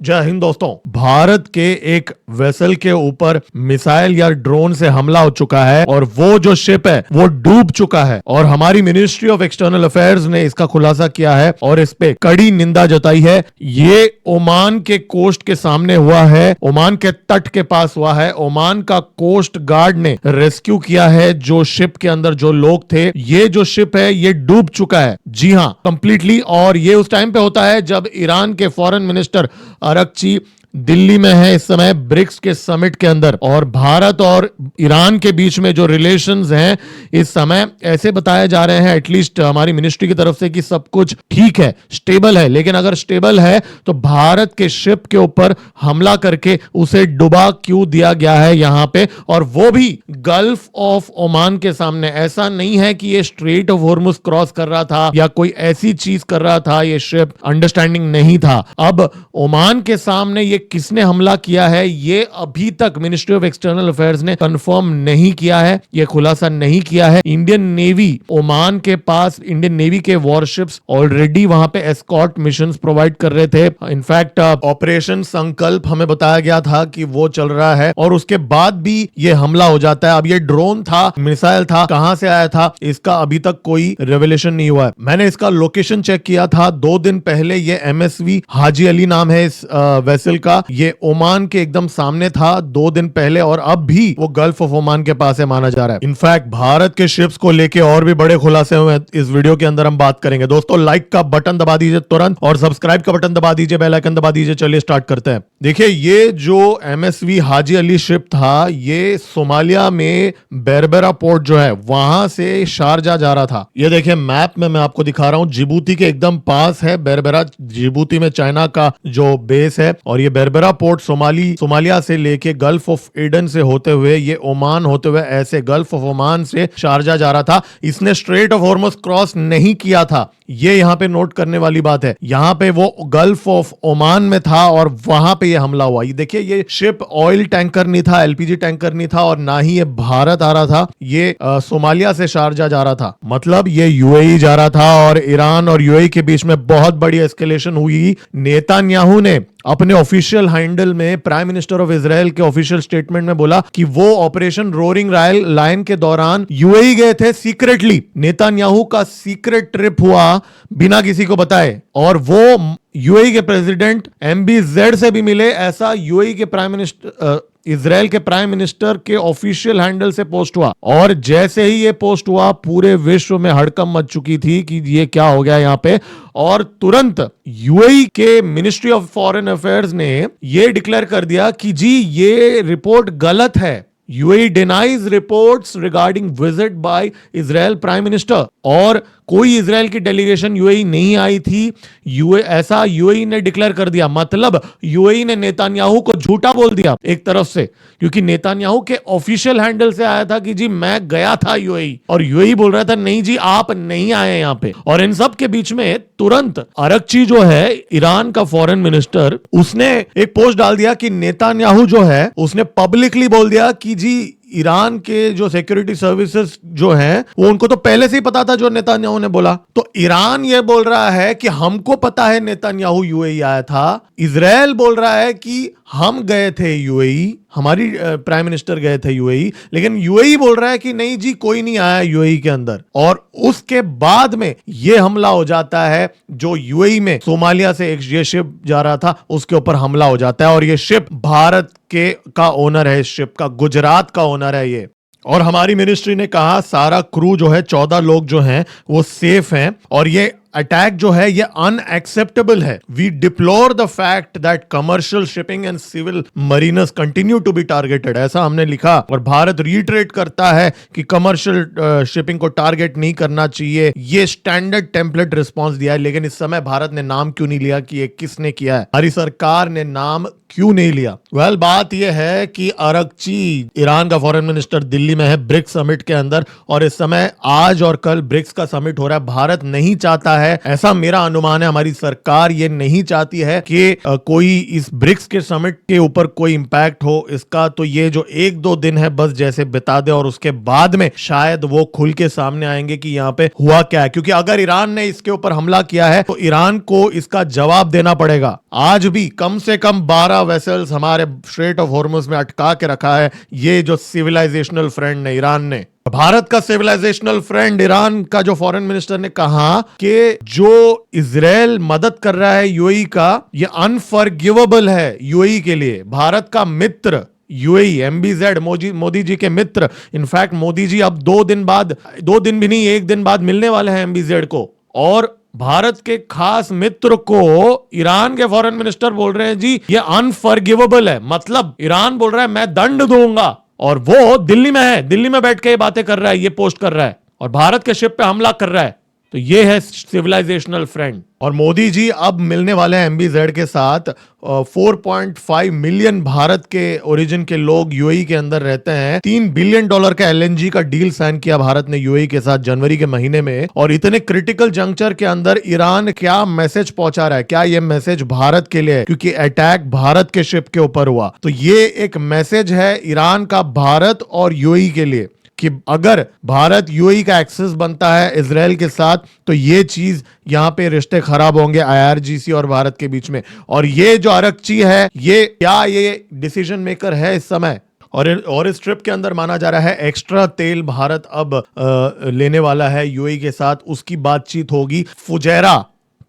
जय हिंद दोस्तों। भारत के एक वेसल के ऊपर मिसाइल या ड्रोन से हमला हो चुका है और वो जो शिप है वो डूब चुका है और हमारी मिनिस्ट्री ऑफ एक्सटर्नल अफेयर्स ने इसका खुलासा किया है और इस पे कड़ी निंदा जताई है। ये ओमान के कोस्ट के सामने हुआ है, ओमान के तट के पास हुआ है। ओमान का कोस्ट गार्ड ने रेस्क्यू किया है जो शिप के अंदर जो लोग थे। ये जो शिप है ये डूब चुका है, जी हां, कंप्लीटली। और ये उस टाइम पे होता है जब ईरान के फॉरेन मिनिस्टर अरगची दिल्ली में है इस समय ब्रिक्स के समिट के अंदर। और भारत और ईरान के बीच में जो रिलेशंस हैं इस समय ऐसे बताए जा रहे हैं, एटलीस्ट हमारी मिनिस्ट्री की तरफ से, कि सब कुछ ठीक है, स्टेबल है। लेकिन अगर स्टेबल है तो भारत के शिप के ऊपर हमला करके उसे डुबा क्यों दिया गया है यहां पे, और वो भी गल्फ ऑफ ओमान के सामने। ऐसा नहीं है कि ये स्ट्रेट ऑफ हॉर्मुज क्रॉस कर रहा था या कोई ऐसी चीज कर रहा था, ये शिप अंडरस्टैंडिंग नहीं था। अब ओमान के सामने ये किसने हमला किया है ये अभी तक मिनिस्ट्री ऑफ एक्सटर्नल अफेयर्स ने कंफर्म नहीं किया है, ये खुलासा नहीं किया है। इंडियन नेवी ओमान के पास, इंडियन नेवी के वॉरशिप्स ऑलरेडी वहां पे एस्कॉर्ट मिशंस प्रोवाइड कर रहे थे। इनफैक्ट ऑपरेशन संकल्प हमें बताया गया था कि वो चल रहा है और उसके बाद भी ये हमला हो जाता है। अब ये ड्रोन था, मिसाइल था, कहां से आया था इसका अभी तक कोई रेवलेशन नहीं हुआ है। मैंने इसका लोकेशन चेक किया था 2 दिन पहले। ये MSV हाजी अली नाम है इस वेसल का। ये ओमान के एकदम सामने था 2 दिन पहले और अब भी वो गल्फ ऑफ ओमान के पास है माना जा रहा है। इनफैक्ट भारत के शिप्स को लेके और भी बड़े खुलासे हुए हैं, इस वीडियो के अंदर हम बात करेंगे। दोस्तों लाइक का बटन दबा दीजिए तुरंत और सब्सक्राइब का बटन दबा दीजिए, बेल आइकन दबा दीजिए। चलिए स्टार्ट करते हैं। देखिए ये जो MSV हाजी अली शिप था ये सोमालिया में बेरबेरा पोर्ट जो है वहां से शारजा जा रहा था। ये देखिए मैप में मैं आपको दिखा रहा हूं, जिबूती के एकदम पास है बेरबेरा। जिबूती में चाइना का जो बेस है और ये बेरबेरा पोर्ट सोमालिया से लेके गल्फ ऑफ एडन से होते हुए ये ओमान होते हुए ऐसे गल्फ ऑफ ओमान से शारजा जा रहा था। इसने स्ट्रेट ऑफ हॉर्मुज क्रॉस नहीं किया था, ये यहां पे नोट करने वाली बात है। यहां पे वो गल्फ ऑफ ओमान में था और वहां पे ये हमला हुआ। ये देखिए ये शिप ऑयल टैंकर नहीं था, LPG टैंकर नहीं था और ना ही ये भारत आ रहा था। ये सोमालिया से शारजा जा रहा था, मतलब ये UAE जा रहा था। और ईरान और UAE के बीच में बहुत बड़ी एस्केलेशन हुई। नेतान्याहू ने अपने ऑफिशियल हैंडल में, प्राइम मिनिस्टर ऑफ इजराइल के ऑफिशियल स्टेटमेंट में बोला कि वो ऑपरेशन रोरिंग लायन के दौरान UAE गए थे सीक्रेटली। नेतान्याहू का सीक्रेट ट्रिप हुआ बिना किसी को बताए और वो UAE के प्रेसिडेंट MBZ से भी मिले। ऐसा UAE के प्राइम मिनिस्टर, इजराइल के प्राइम मिनिस्टर के ऑफिशियल हैंडल से पोस्ट हुआ। और जैसे ही ये पोस्ट हुआ पूरे विश्व में हड़कंप मच चुकी थी कि ये क्या हो गया यहाँ पे। और तुरंत UAE के मिनिस्ट्री ऑफ फॉरेन अफेयर्स ने ये डिक्लेयर कर दिया कि जी ये रिपोर्ट गलत है। UAE denies reports regarding visit by Israel Prime Minister। और कोई इजराइल की डेलीगेशन UAE नहीं आई थी, ऐसा UAE ने डिक्लेयर कर दिया। मतलब UAE ने नेतान्याहू को झूठा बोल दिया एक तरफ से, क्योंकि नेतान्याहू के ऑफिशियल हैंडल से आया था कि जी मैं गया था UAE, और UAE बोल रहा था नहीं जी आप नहीं आए यहां पे। और इन सब के बीच में तुरंत अरगची जो है ईरान का फॉरेन मिनिस्टर, उसने एक पोस्ट डाल दिया कि नेतान्याहू जो है उसने पब्लिकली बोल दिया कि जी ईरान के जो सिक्योरिटी सर्विसेज जो हैं वो उनको तो पहले से ही पता था जो नेतान्याहू ने बोला। तो ईरान ये बोल रहा है कि हमको पता है नेतान्याहू UAE आया था। इजराइल बोल रहा है कि हम गए थे UAE, हमारी प्राइम मिनिस्टर गए थे UAE, लेकिन UAE बोल रहा है कि नहीं जी कोई नहीं आया UAE के अंदर। और उसके बाद में ये हमला हो जाता है जो UAE में सोमालिया से एक ये शिप जा रहा था उसके ऊपर हमला हो जाता है। और ये शिप भारत का ओनर है, इस शिप का गुजरात का ओनर है ये। और हमारी मिनिस्ट्री ने कहा सारा क्रू जो है 14 लोग जो हैं वो सेफ हैं और ये अटैक जो है ये अनएक्सेप्टेबल है। We deplore the fact that commercial shipping and civil mariners continue to be targeted, ऐसा हमने लिखा। और भारत रीट्रेट करता है कि कमर्शियल शिपिंग को टारगेट नहीं करना चाहिए। ये स्टैंडर्ड टेम्पलेट रिस्पॉन्स दिया है, लेकिन इस समय भारत ने नाम क्यों नहीं लिया कि ये किसने किया है। हमारी सरकार ने नाम क्यों नहीं लिया? वेल, बात यह है कि अरगची, ईरान का फॉरेन मिनिस्टर, दिल्ली में है ब्रिक्स समिट के अंदर, और इस समय आज और कल ब्रिक्स का समिट हो रहा है। भारत नहीं चाहता है, ऐसा मेरा अनुमान है, हमारी सरकार ये नहीं चाहती है कि कोई इस ब्रिक्स के समिट के ऊपर कोई इंपैक्ट हो इसका। तो ये जो 1-2 दिन है बस जैसे बिता दे, और उसके बाद में शायद वो खुल के सामने आएंगे कि यहाँ पे हुआ क्या है। क्योंकि अगर ईरान ने इसके ऊपर हमला किया है तो ईरान को इसका जवाब देना पड़ेगा। आज भी कम से कम 12 वेसल्स हमारे स्ट्रेट ऑफ हॉर्मुज में अटका के रखा है ये जो सिविलाइजेशनल फ्रेंड ने, ईरान ने। भारत का सिविलाइजेशनल फ्रेंड ईरान का जो फॉरेन मिनिस्टर ने कहा कि जो इजराइल मदद कर रहा है यूएई का, ये अनफॉरगिवेबल है यूएई के लिए। भारत का मित्र यूएई, एमबीजेड, मोदी जी के मित्र। इनफैक्ट मोदी जी अब 2 दिन बाद, 2 दिन भी नहीं, 1 दिन बाद मिलने वाले हैं एमबीजेड को। और भारत के खास मित्र को ईरान के फॉरेन मिनिस्टर बोल रहे हैं जी ये अनफॉरगिवेबल है। मतलब ईरान बोल रहा है मैं दंड दूंगा, और वो दिल्ली में है, दिल्ली में बैठ के ये बातें कर रहा है, ये पोस्ट कर रहा है, और भारत के शिप पे हमला कर रहा है। तो ये है सिविलाइजेशनल फ्रेंड। और मोदी जी अब मिलने वाले हैं एमबीजेड के साथ। 4.5 मिलियन भारत के ओरिजिन के लोग यूएई के अंदर रहते हैं। $3 बिलियन का एलएनजी का डील साइन किया भारत ने यूएई के साथ जनवरी के महीने में। और इतने क्रिटिकल जंक्चर के अंदर ईरान क्या मैसेज पहुंचा रहा है? क्या ये मैसेज भारत के लिए है? क्योंकि अटैक भारत के शिप के ऊपर हुआ, तो ये एक मैसेज है ईरान का भारत और यूएई के लिए कि अगर भारत यूएई का एक्सेस बनता है इजराइल के साथ तो ये चीज यहां पे रिश्ते खराब होंगे आईआरजीसी और भारत के बीच में। और ये जो अरगची है, ये क्या ये डिसीजन मेकर है इस समय? और इस ट्रिप के अंदर माना जा रहा है एक्स्ट्रा तेल भारत अब लेने वाला है यूएई के साथ। उसकी बातचीत होगी फुजैरा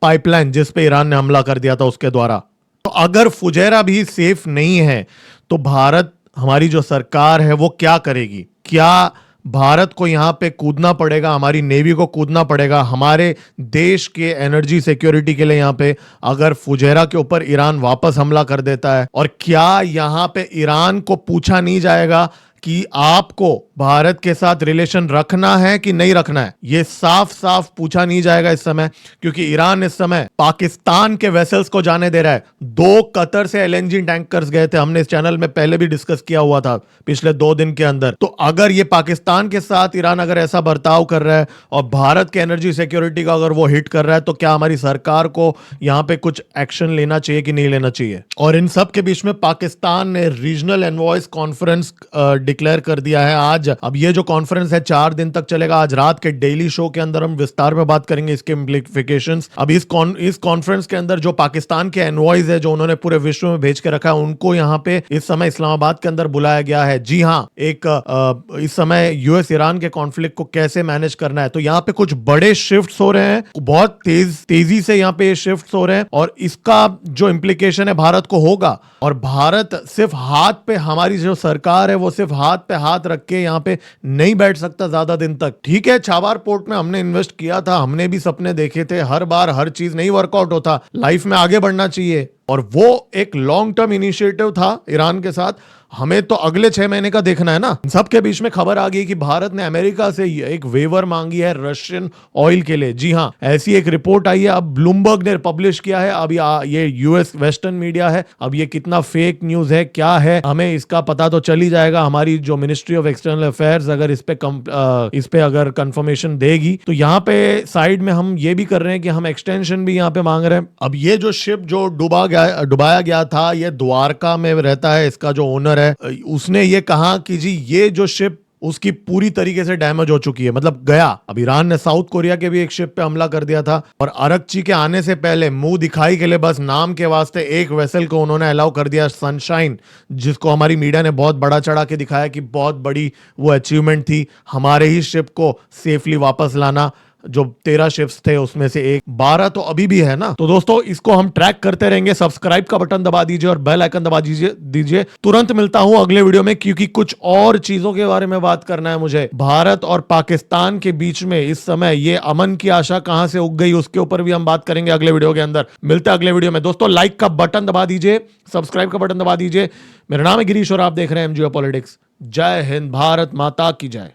पाइपलाइन जिस पे ईरान ने हमला कर दिया था उसके द्वारा। तो अगर फुजैरा भी सेफ नहीं है तो भारत, हमारी जो सरकार है वो क्या करेगी? क्या भारत को यहां पे कूदना पड़ेगा, हमारी नेवी को कूदना पड़ेगा हमारे देश के एनर्जी सिक्योरिटी के लिए यहां पे, अगर फुजैरा के ऊपर ईरान वापस हमला कर देता है? और क्या यहां पे ईरान को पूछा नहीं जाएगा कि आपको भारत के साथ रिलेशन रखना है कि नहीं रखना है? ये साफ साफ पूछा नहीं जाएगा इस समय, क्योंकि ईरान इस समय पाकिस्तान के वेसल्स को जाने दे रहा है। 2 कतर से एलएनजी टैंकर्स गए थे, हमने इस चैनल में पहले भी डिस्कस किया हुआ था पिछले 2 दिन के अंदर। तो अगर ये पाकिस्तान के साथ ईरान अगर ऐसा बर्ताव कर रहा है और भारत के एनर्जी सिक्योरिटी का अगर वो हिट कर रहा है, तो क्या हमारी सरकार को यहां पे कुछ एक्शन लेना चाहिए कि नहीं लेना चाहिए? और इन सब के बीच में पाकिस्तान ने रीजनल एनवॉयस कॉन्फ्रेंस डिक्लेयर कर दिया है आज। अब ये जो कॉन्फ्रेंस है 4 दिन तक चलेगा। आज रात के डेली शो के अंदर हम विस्तार में बात करेंगे इसके इम्प्लीकेशंस। अब इस कॉन्फ्रेंस के अंदर जो पाकिस्तान के एनवॉयज है जो उन्होंने पूरे विश्व में भेज के रखा है, उनको यहाँ पे इस समय इस्लामाबाद के अंदर बुलाया गया है। जी हाँ, एक इस समय यूएस ईरान के कॉन्फ्लिक्ट को कैसे मैनेज करना है। तो यहाँ पे कुछ बड़े शिफ्ट्स हो रहे हैं, बहुत तेजी से यहाँ पे शिफ्ट्स हो रहे हैं, और इसका जो इम्प्लीकेशन है भारत को होगा। और भारत सिर्फ हाथ पे, हमारी जो सरकार है वो सिर्फ हाथ पे हाथ रख के यहाँ पे नहीं बैठ सकता ज्यादा दिन तक। ठीक है, छाबार पोर्ट में हमने इन्वेस्ट किया था, हमने भी सपने देखे थे, हर बार हर चीज नहीं वर्कआउट होता, लाइफ में आगे बढ़ना चाहिए, और वो एक लॉन्ग टर्म इनिशिएटिव था ईरान के साथ। हमें तो अगले 6 महीने का देखना है ना। सबके बीच में खबर आ गई कि भारत ने अमेरिका से एक वेवर मांगी है रशियन ऑयल के लिए। जी हाँ, ऐसी एक रिपोर्ट आई है, अब ब्लूमबर्ग ने पब्लिश किया है। अब ये यूएस वेस्टर्न मीडिया है, अब ये कितना फेक न्यूज है क्या है हमें इसका पता तो चल ही जाएगा। हमारी जो मिनिस्ट्री ऑफ एक्सटर्नल अफेयर्स अगर इस पे अगर कंफर्मेशन देगी, तो यहाँ पे साइड में हम ये भी कर रहे हैं कि हम एक्सटेंशन भी यहाँ पे मांग रहे हैं। अब ये जो शिप जो डुबाया गया था, ये द्वारका में रहता है, इसका जो ओनर है उसने ये कहा कि जी ये जो शिप उसकी पूरी तरीके से डैमेज हो चुकी है, मतलब गया। अब ईरान ने साउथ कोरिया के भी एक शिप पे हमला कर दिया था, और अरगची के आने से पहले मुंह दिखाई के लिए बस नाम के वास्ते एक वेसल को उन्होंने अलाउ कर दिया, सनशाइन, जिसको हमारी मीडिया ने बहुत बड़ा चढ़ा के दिखाया कि बहुत बड़ी वो अचीवमेंट थी हमारे ही शिप को सेफली वापस लाना। जो 13 शिप्स थे उसमें से 12 तो अभी भी है ना। तो दोस्तों इसको हम ट्रैक करते रहेंगे। सब्सक्राइब का बटन दबा दीजिए और बेल आइकन दबा दीजिए। तुरंत मिलता हूं अगले वीडियो में, क्योंकि कुछ और चीजों के बारे में बात करना है मुझे। भारत और पाकिस्तान के बीच में इस समय ये अमन की आशा कहां से उग गई, उसके ऊपर भी हम बात करेंगे अगले वीडियो के अंदर। मिलते हैं अगले वीडियो में। दोस्तों लाइक का बटन दबा दीजिए, सब्सक्राइब का बटन दबा दीजिए। मेरा नाम है गिरीश और आप देख रहे हैं एमजीओ पॉलिटिक्स। जय हिंद, भारत माता की जय।